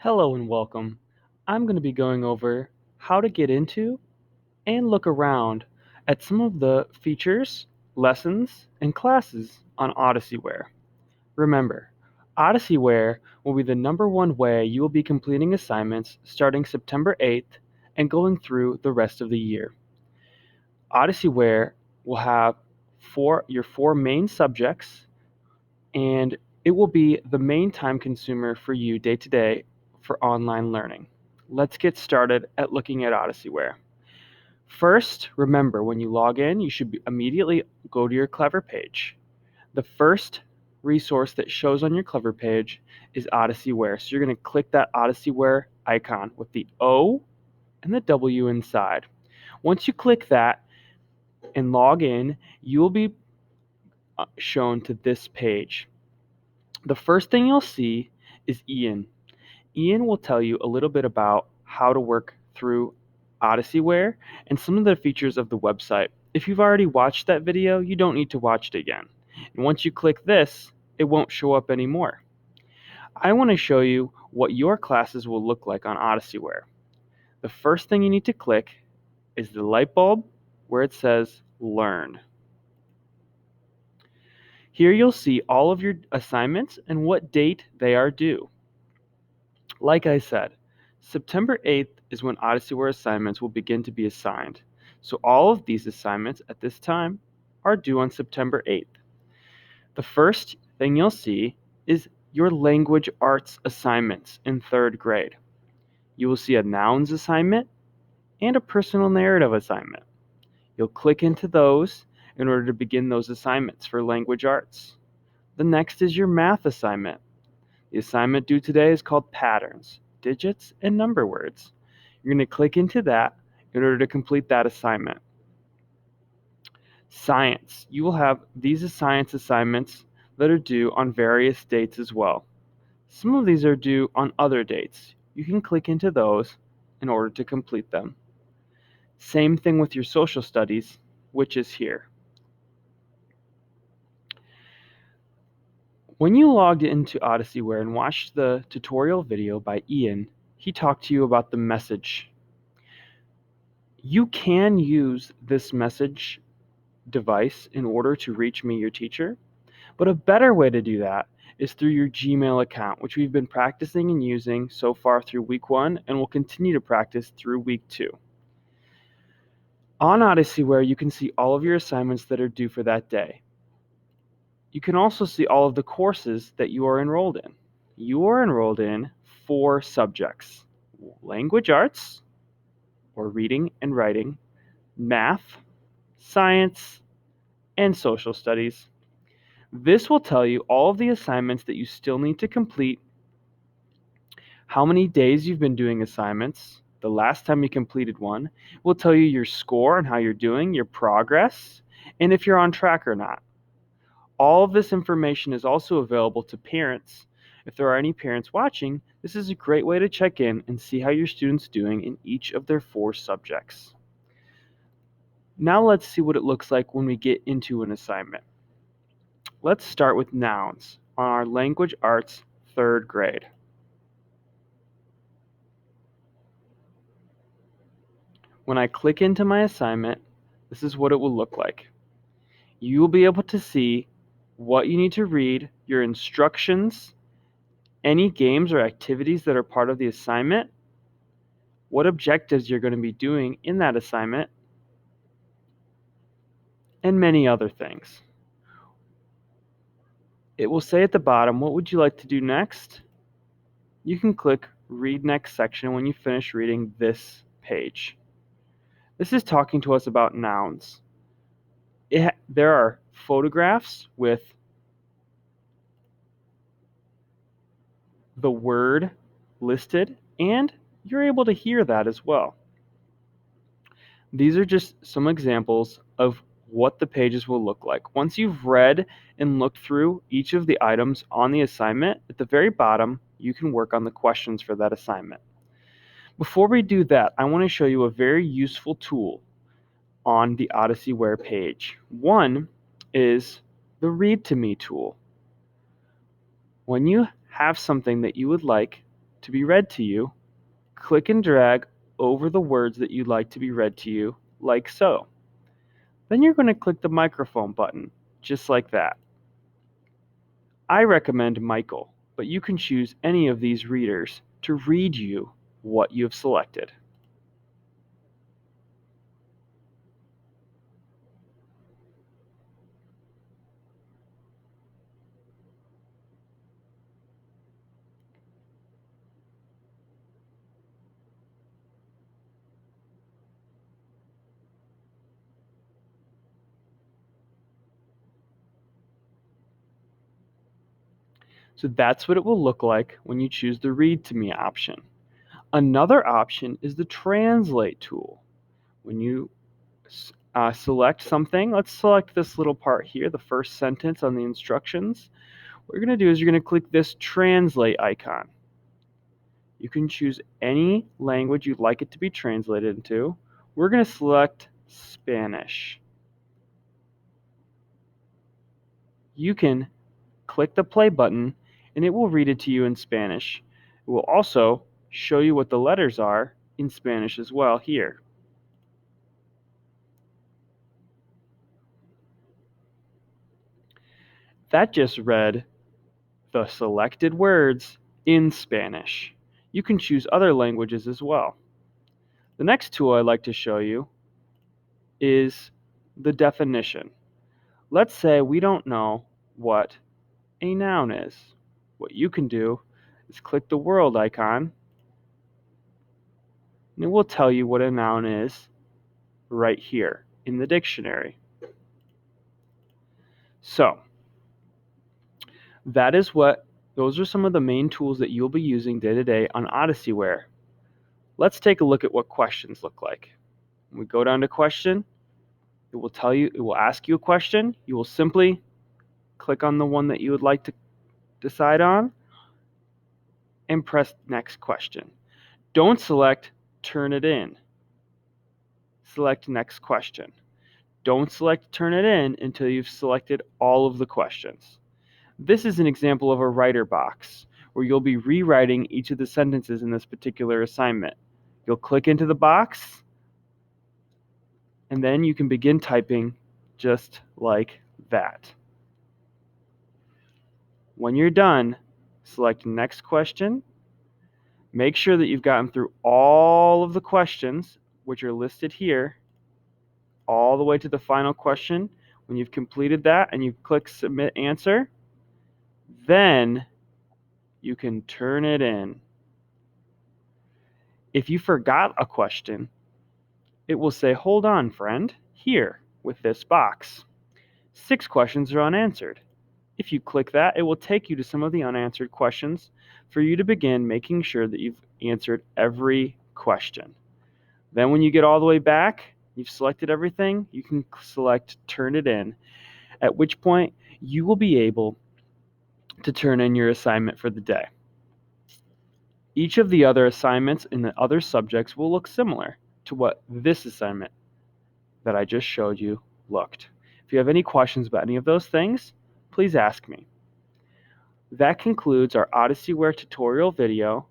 Hello and welcome. I'm going to be going over how to get into and look around at some of the features, lessons, and classes on Odysseyware. Remember, Odysseyware will be the #1 way you will be completing assignments starting September 8th and going through the rest of the year. Odysseyware will have your four main subjects, and it will be the main time consumer for you day to day for online learning. Let's get started at looking at Odysseyware. First, remember when you log in, you should immediately go to your Clever page. The first resource that shows on your Clever page is Odysseyware. So you're going to click that Odysseyware icon with the O and the W inside. Once you click that and log in, you will be shown to this page. The first thing you'll see is Ian. Ian will tell you a little bit about how to work through Odysseyware and some of the features of the website. If you've already watched that video, you don't need to watch it again. And once you click this, it won't show up anymore. I want to show you what your classes will look like on Odysseyware. The first thing you need to click is the light bulb where it says Learn. Here you'll see all of your assignments and what date they are due. Like I said, September 8th is when Odysseyware assignments will begin to be assigned. So all of these assignments at this time are due on September 8th. The first thing you'll see is your language arts assignments in 3rd grade. You will see a nouns assignment and a personal narrative assignment. You'll click into those in order to begin those assignments for language arts. The next is your math assignment. The assignment due today is called Patterns, Digits, and Number Words. You're going to click into that in order to complete that assignment. Science. You will have these science assignments that are due on various dates as well. Some of these are due on other dates. You can click into those in order to complete them. Same thing with your social studies, which is here. When you logged into Odysseyware and watched the tutorial video by Ian, he talked to you about the message. You can use this message device in order to reach me, your teacher, but a better way to do that is through your Gmail account, which we've been practicing and using so far through week 1 and will continue to practice through week 2. On Odysseyware, you can see all of your assignments that are due for that day. You can also see all of the courses that you are enrolled in. You are enrolled in 4 subjects: language arts, or reading and writing, math, science, and social studies. This will tell you all of the assignments that you still need to complete, how many days you've been doing assignments, the last time you completed one. It will tell you your score and how you're doing, your progress, and if you're on track or not. All of this information is also available to parents. If there are any parents watching, this is a great way to check in and see how your student's doing in each of their 4 subjects. Now let's see what it looks like when we get into an assignment. Let's start with nouns on our language arts 3rd grade. When I click into my assignment, this is what it will look like. You will be able to see what you need to read, your instructions, any games or activities that are part of the assignment, what objectives you're going to be doing in that assignment, and many other things. It will say at the bottom, what would you like to do next? You can click Read Next section when you finish reading this page. This is talking to us about nouns. There are photographs with the word listed, and you're able to hear that as well. These are just some examples of what the pages will look like. Once you've read and looked through each of the items on the assignment, at the very bottom, you can work on the questions for that assignment. Before we do that, I want to show you a very useful tool on the Odysseyware page. One is the Read to Me tool. When you have something that you would like to be read to you, click and drag over the words that you'd like to be read to you, like so. Then you're going to click the microphone button, just like that. I recommend Michael, but you can choose any of these readers to read you what you have selected. So that's what it will look like when you choose the Read to Me option. Another option is the Translate tool. When you select something, let's select this little part here, the first sentence on the instructions. What you're going to do is you're going to click this Translate icon. You can choose any language you'd like it to be translated into. We're going to select Spanish. You can click the play button and it will read it to you in Spanish. It will also show you what the letters are in Spanish as well here. That just read the selected words in Spanish. You can choose other languages as well. The next tool I'd like to show you is the definition. Let's say we don't know what a noun is. What you can do is click the world icon and it will tell you what a noun is right here in the dictionary. So those are some of the main tools that you'll be using day to day on Odysseyware. Let's take a look at what questions look like. When we go down to question, it will ask you a question. You will simply click on the one that you would like to decide on and press next question. Don't select turn it in. Select next question. Don't select turn it in until you've selected all of the questions. This is an example of a writer box where you'll be rewriting each of the sentences in this particular assignment. You'll click into the box and then you can begin typing just like that. When you're done, select next question. Make sure that you've gotten through all of the questions, which are listed here, all the way to the final question. When you've completed that and you click submit answer, then you can turn it in. If you forgot a question, it will say, hold on, friend, here with this box. 6 questions are unanswered. If you click that, it will take you to some of the unanswered questions for you to begin making sure that you've answered every question. Then when you get all the way back, you've selected everything, you can select turn it in, at which point you will be able to turn in your assignment for the day. Each of the other assignments in the other subjects will look similar to what this assignment that I just showed you looked. If you have any questions about any of those things, please ask me. That concludes our Odysseyware tutorial video